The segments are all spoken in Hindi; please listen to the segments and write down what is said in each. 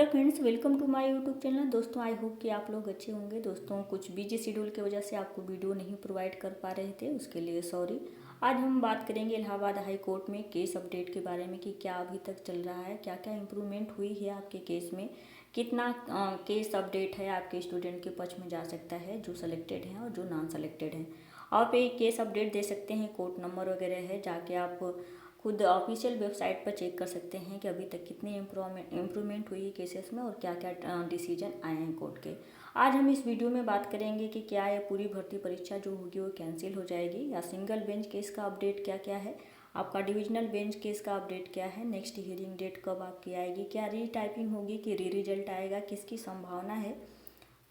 Hello friends, welcome to my YouTube channel. दोस्तों, आई होप कि आप लोग अच्छे होंगे। दोस्तों, कुछ बिजी शेड्यूल की वजह से आपको वीडियो नहीं प्रोवाइड कर पा रहे थे, उसके लिए सॉरी। आज हम बात करेंगे इलाहाबाद हाई कोर्ट में केस अपडेट के बारे में कि क्या अभी तक चल रहा है, क्या क्या इम्प्रूवमेंट हुई है आपके केस में, कितना केस अपडेट है आपके स्टूडेंट के पक्ष में जा सकता है जो सेलेक्टेड हैं और जो नॉन सेलेक्टेड हैं। आप एक केस अपडेट दे सकते हैं, कोर्ट नंबर वगैरह है, जाके आप खुद ऑफिशियल वेबसाइट पर चेक कर सकते हैं कि अभी तक कितनी इम्प्रूवमेंट हुई है केसेस में और क्या क्या डिसीजन आए हैं कोर्ट के। आज हम इस वीडियो में बात करेंगे कि क्या ये पूरी भर्ती परीक्षा जो होगी वो कैंसिल हो जाएगी, या सिंगल बेंच केस का अपडेट क्या क्या है, आपका डिविजनल बेंच केस का अपडेट क्या है, नेक्स्ट हियरिंग डेट कब आपकी आएगी, क्या रीटाइपिंग होगी कि री रिजल्ट आएगा, किसकी संभावना है,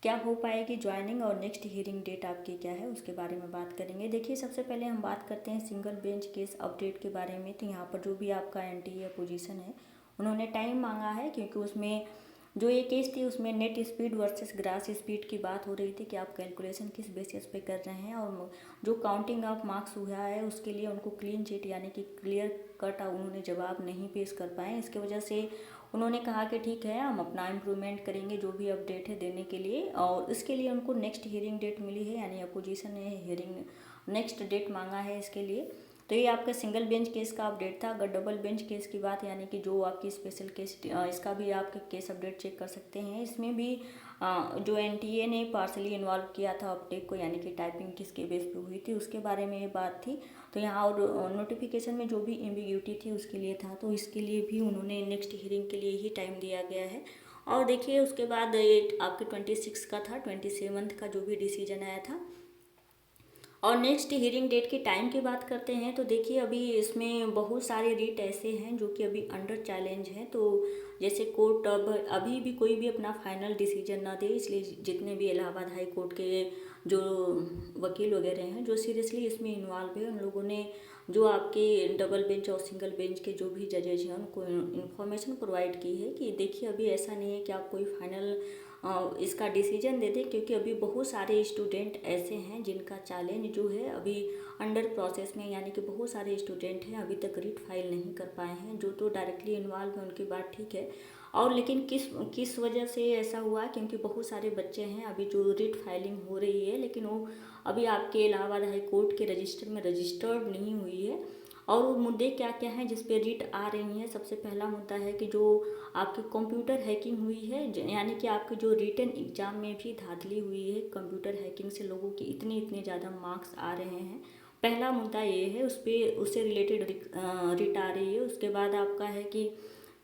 क्या हो पाएगी ज्वाइनिंग, और नेक्स्ट हियरिंग डेट आपकी क्या है, उसके बारे में बात करेंगे। देखिए, सबसे पहले हम बात करते हैं सिंगल बेंच केस अपडेट के बारे में। तो यहाँ पर जो भी आपका एनटीए पोजीशन है, उन्होंने टाइम मांगा है, क्योंकि उसमें जो ये केस थी उसमें net speed versus grass speed की बात हो रही थी कि आप कैलकुलेशन किस बेसिस पे कर रहे हैं, और जो काउंटिंग ऑफ मार्क्स हुआ है उसके लिए उनको क्लीन चिट यानी कि क्लियर कट उन्होंने जवाब नहीं पेश कर पाए। इसके वजह से उन्होंने कहा कि ठीक है, हम अपना इम्प्रूवमेंट करेंगे जो भी अपडेट है देने के लिए, और इसके लिए उनको नेक्स्ट हियरिंग डेट मिली है, यानी अपोजिशन ने हियरिंग नेक्स्ट डेट मांगा है इसके लिए। तो ये आपका सिंगल बेंच केस का अपडेट था। अगर डबल बेंच केस की बात, यानी कि जो आपकी स्पेशल केस, इसका भी आप केस अपडेट चेक कर सकते हैं। इसमें भी जो एनटीए ने पार्सली इन्वॉल्व किया था अपडेट को, यानी कि टाइपिंग किसके बेस पे हुई थी उसके बारे में ये बात थी। तो यहाँ और नोटिफिकेशन में जो भी एम्बिग्यूटी थी उसके लिए था, तो इसके लिए भी उन्होंने नेक्स्ट हियरिंग के लिए ही टाइम दिया गया है। और देखिए, उसके बाद ये आपके 26 का था, 27 का जो भी डिसीजन आया था। और नेक्स्ट हियरिंग डेट की टाइम की बात करते हैं, तो देखिए अभी इसमें बहुत सारे रीट ऐसे हैं जो कि अभी अंडर चैलेंज हैं। तो जैसे कोर्ट अब अभी भी कोई भी अपना फाइनल डिसीजन ना दे, इसलिए जितने भी इलाहाबाद हाई कोर्ट के जो वकील वगैरह हैं जो सीरियसली इसमें इन्वॉल्व है, उन लोगों ने जो आपके डबल बेंच और सिंगल बेंच के जो भी जजेज हैं उनको इन्फॉर्मेशन प्रोवाइड की है कि देखिए अभी ऐसा नहीं है कि आप कोई फाइनल इसका डिसीजन दे दें, क्योंकि अभी बहुत सारे स्टूडेंट ऐसे हैं जिनका चैलेंज जो है अभी अंडर प्रोसेस में, यानी कि बहुत सारे स्टूडेंट हैं अभी तक रिट फाइल नहीं कर पाए हैं। जो तो डायरेक्टली इन्वॉल्व है उनकी बात ठीक है, और लेकिन किस किस वजह से ऐसा हुआ, क्योंकि बहुत सारे बच्चे हैं अभी जो रिट फाइलिंग हो रही है, लेकिन वो अभी आपके इलाहाबाद हाई कोर्ट के रजिस्टर में रजिस्टर्ड नहीं हुई है। और वो मुद्दे क्या क्या हैं जिस पे रिट आ रही हैं। सबसे पहला मुद्दा है कि जो आपकी कंप्यूटर हैकिंग हुई है, यानी कि आपके जो रिटन एग्जाम में भी धांधली हुई है, कंप्यूटर हैकिंग से लोगों की इतने इतने ज़्यादा मार्क्स आ रहे हैं। पहला मुद्दा ये है, उस पर उससे रिलेटेड रिट आ रही है। उसके बाद आपका है कि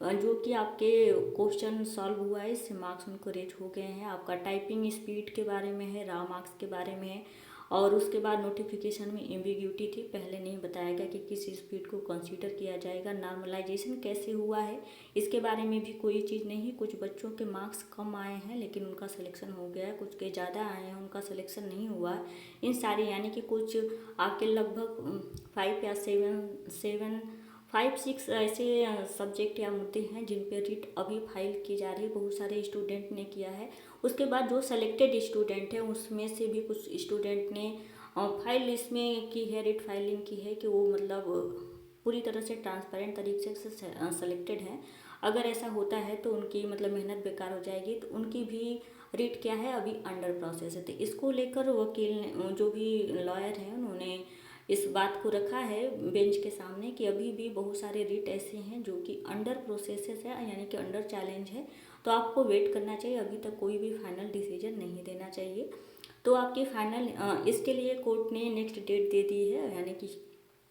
जो कि आपके क्वेश्चन सॉल्व हुआ है, इससे मार्क्स उनको रेट हो गए हैं। आपका टाइपिंग स्पीड के बारे में है, रॉ मार्क्स के बारे में है। और उसके बाद नोटिफिकेशन में एम्बिग्यूटी थी, पहले नहीं बताया गया कि किस स्पीड को कंसीडर किया जाएगा। नॉर्मलाइजेशन कैसे हुआ है इसके बारे में भी कोई चीज़ नहीं। कुछ बच्चों के मार्क्स कम आए हैं लेकिन उनका सिलेक्शन हो गया है, कुछ के ज़्यादा आए हैं उनका सिलेक्शन नहीं हुआ है। इन सारे, यानी कि कुछ आपके लगभग 5 या 5-6 ऐसे सब्जेक्ट या मुद्दे हैं जिन पे रिट अभी फाइल की जा रही है, बहुत सारे स्टूडेंट ने किया है। उसके बाद जो सेलेक्टेड स्टूडेंट है उसमें से भी कुछ स्टूडेंट ने फाइल इसमें की है, रिट फाइलिंग की है कि वो मतलब पूरी तरह से ट्रांसपेरेंट तरीके से सेलेक्टेड है। अगर ऐसा होता है तो उनकी मतलब मेहनत बेकार हो जाएगी, तो उनकी भी रिट क्या है अभी अंडर प्रोसेस है। तो इसको लेकर वकील ने, जो भी लॉयर हैं, उन्होंने इस बात को रखा है बेंच के सामने कि अभी भी बहुत सारे रिट ऐसे हैं जो कि अंडर प्रोसेस है, यानी कि अंडर चैलेंज है। तो आपको वेट करना चाहिए, अभी तक कोई भी फाइनल डिसीजन नहीं देना चाहिए। तो आपकी फाइनल इसके लिए कोर्ट ने नेक्स्ट डेट दे दी है, यानी कि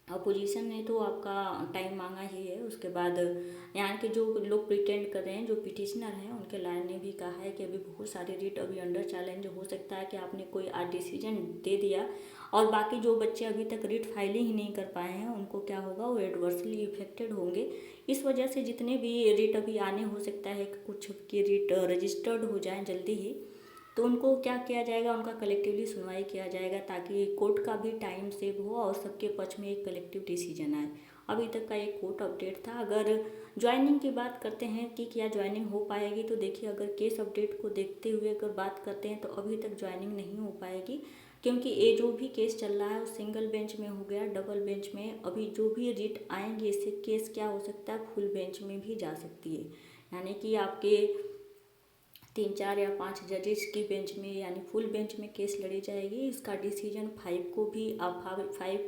अपोजिशन ने तो आपका टाइम मांगा ही है। उसके बाद यहाँ के जो लोग प्रिटेंड कर रहे हैं, जो पिटिशनर हैं, उनके लॉयर ने भी कहा है कि अभी बहुत सारे रिट अभी अंडर चैलेंज हो सकता है कि आपने कोई आज डिसीजन दे दिया और बाकी जो बच्चे अभी तक रिट फाइलिंग ही नहीं कर पाए हैं उनको क्या होगा, वो एडवर्सली इफेक्टेड होंगे। इस वजह से जितने भी रिट अभी आने, हो सकता है कि कुछ की रिट रजिस्टर्ड हो जाएं जल्दी ही, तो उनको क्या किया जाएगा, उनका कलेक्टिवली सुनवाई किया जाएगा ताकि कोर्ट का भी टाइम सेव हो और सबके पक्ष में एक कलेक्टिव डिसीजन आए। अभी तक का एक कोर्ट अपडेट था। अगर ज्वाइनिंग की बात करते हैं कि क्या ज्वाइनिंग हो पाएगी, तो देखिए अगर केस अपडेट को देखते हुए अगर बात करते हैं तो अभी तक ज्वाइनिंग नहीं हो पाएगी, क्योंकि ये जो भी केस चल रहा है वो सिंगल बेंच में हो गया। डबल बेंच में अभी जो भी रिट आएंगे, इससे केस क्या हो सकता है, फुल बेंच में भी जा सकती है। यानी कि आपके 3 4 या 5 जजेस की बेंच में यानी फुल बेंच में केस लड़ी जाएगी। इसका डिसीजन 5 को भी 5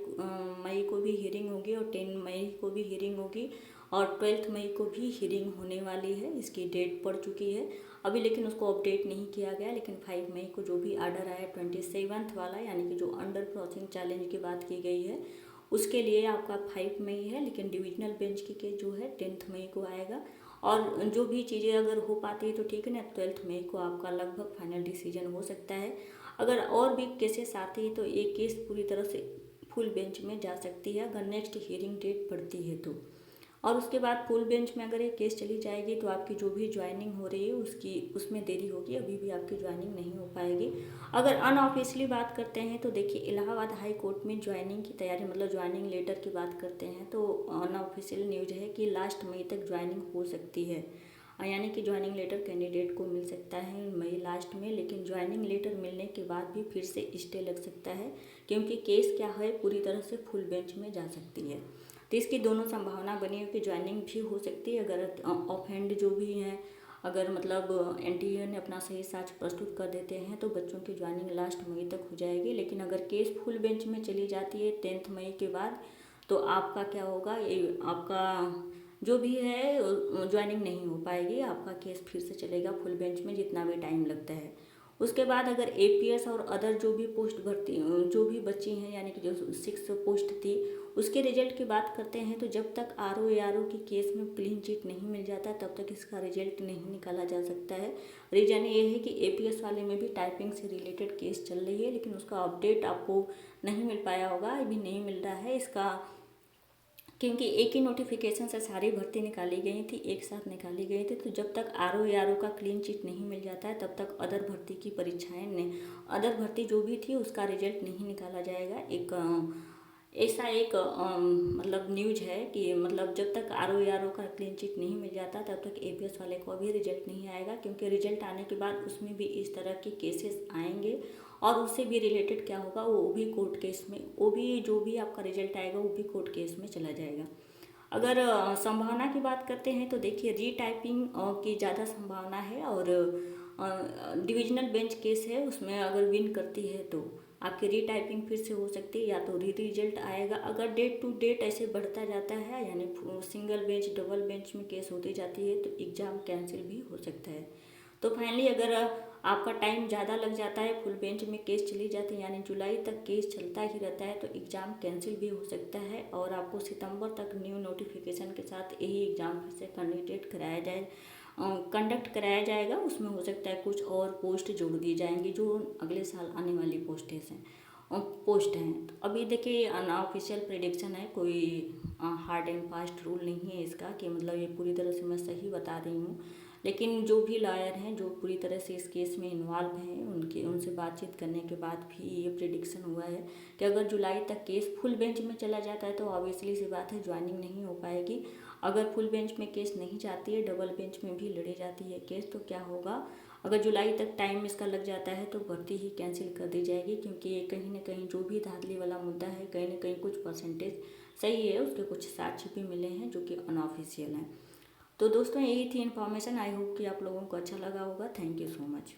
मई को भी हियरिंग होगी और 10 मई को भी हियरिंग होगी और 12 मई को भी हियरिंग होने वाली है। इसकी डेट पड़ चुकी है अभी, लेकिन उसको अपडेट नहीं किया गया। लेकिन 5 मई को जो भी आर्डर आया 27th वाला, यानी कि जो अंडर प्रोसेसिंग चैलेंज की बात की गई है उसके लिए आपका 5 मई है। लेकिन डिविजनल बेंच की केस जो है 10 मई को आएगा। और जो भी चीज़ें अगर हो पाती है तो ठीक है ना, 12 मई को आपका लगभग फाइनल डिसीजन हो सकता है। अगर और भी केसेस आती है तो ये केस पूरी तरह से फुल बेंच में जा सकती है अगर नेक्स्ट हियरिंग डेट पड़ती है तो। और उसके बाद फुल बेंच में अगर ये केस चली जाएगी तो आपकी जो भी ज्वाइनिंग हो रही है उसमें देरी होगी, अभी भी आपकी ज्वाइनिंग नहीं हो पाएगी। अगर अनऑफिशियली बात करते हैं तो देखिए इलाहाबाद हाई कोर्ट में ज्वाइनिंग की तैयारी, मतलब ज्वाइनिंग लेटर की बात करते हैं तो अनऑफिशियल न्यूज है कि लास्ट मई तक ज्वाइनिंग हो सकती है, यानी कि ज्वाइनिंग लेटर कैंडिडेट को मिल सकता है मई लास्ट में। लेकिन ज्वाइनिंग लेटर मिलने के बाद भी फिर से स्टे लग सकता है, क्योंकि केस क्या है पूरी तरह से फुल बेंच में जा सकती है। तो इसकी दोनों संभावना बनी है कि ज्वाइनिंग भी हो सकती है अगर ऑफेंड जो भी हैं, अगर मतलब एनटीए ने अपना सही साक्ष्य प्रस्तुत कर देते हैं तो बच्चों की ज्वाइनिंग लास्ट मई तक हो जाएगी। लेकिन अगर केस फुल बेंच में चली जाती है 10 मई के बाद तो आपका क्या होगा, ये आपका जो भी है ज्वाइनिंग नहीं हो पाएगी, आपका केस फिर से चलेगा फुल बेंच में जितना भी टाइम लगता है। उसके बाद अगर एपीएस और अदर जो भी पोस्ट भर्ती जो भी बची हैं, यानी कि जो 6 पोस्ट थी उसके रिजल्ट की बात करते हैं तो जब तक आरओ एआरओ की केस में क्लीन चिट नहीं मिल जाता तब तक इसका रिजल्ट नहीं निकाला जा सकता है। रीज़न ये है कि एपीएस वाले में भी टाइपिंग से रिलेटेड केस चल रही है, लेकिन उसका अपडेट आपको नहीं मिल पाया होगा, अभी नहीं मिल रहा है इसका, क्योंकि एक ही नोटिफिकेशन से सारी भर्ती निकाली गई थी, एक साथ निकाली गई थी। तो जब तक आरओ एआरओ का क्लीन चिट नहीं मिल जाता है तब तक अदर भर्ती की परीक्षाएं नहीं, अदर भर्ती जो भी थी उसका रिजल्ट नहीं निकाला जाएगा। ऐसा एक मतलब न्यूज है कि मतलब जब तक आरओ एआरओ का क्लीन चिट नहीं मिल जाता तब तक एपीएस वाले को भी रिजल्ट नहीं आएगा, क्योंकि रिजल्ट आने के बाद उसमें भी इस तरह के केसेस आएंगे और उससे भी रिलेटेड क्या होगा वो भी कोर्ट केस में, वो भी जो भी आपका रिजल्ट आएगा वो भी कोर्ट केस में चला जाएगा। अगर संभावना की बात करते हैं तो देखिए रीटाइपिंग की ज़्यादा संभावना है और डिविजनल बेंच केस है उसमें अगर विन करती है तो आपकी रीटाइपिंग फिर से हो सकती है या तो रिजल्ट आएगा। अगर डेट टू डेट ऐसे बढ़ता जाता है यानी सिंगल बेंच डबल बेंच में केस होती जाती है तो एग्ज़ाम कैंसिल भी हो सकता है। तो फाइनली अगर आपका टाइम ज़्यादा लग जाता है, फुल बेंच में केस चली जाती है यानी जुलाई तक केस चलता ही रहता है तो एग्ज़ाम कैंसिल भी हो सकता है और आपको सितंबर तक न्यू नोटिफिकेशन के साथ यही एग्ज़ाम फिर से कंडक्ट कराया जाएगा। उसमें हो सकता है कुछ और पोस्ट जोड़ दी जाएंगी जो अगले साल आने वाली पोस्ट हैं। तो अभी देखिए अनऑफिशियल प्रेडिक्शन है, कोई हार्ड एंड फास्ट रूल नहीं है इसका कि मतलब ये पूरी तरह से मैं सही बता रही हूँ। लेकिन जो भी लॉयर हैं जो पूरी तरह से इस केस में इन्वॉल्व हैं उनसे बातचीत करने के बाद भी ये प्रेडिक्शन हुआ है कि अगर जुलाई तक केस फुल बेंच में चला जाता है तो ऑब्वियसली सी बात है ज्वाइनिंग नहीं हो पाएगी। अगर फुल बेंच में केस नहीं जाती है, डबल बेंच में भी लड़ी जाती है केस, तो क्या होगा, अगर जुलाई तक टाइम इसका लग जाता है तो भर्ती ही कैंसिल कर दी जाएगी, क्योंकि ये कहीं ना कहीं जो भी धांधली वाला मुद्दा है कहीं ना कहीं कुछ परसेंटेज सही है, उसके कुछ साक्ष्य भी मिले हैं जो कि अनऑफिशियल हैं। तो दोस्तों यही थी इन्फॉर्मेशन, आई होप कि आप लोगों को अच्छा लगा होगा। Thank you so much.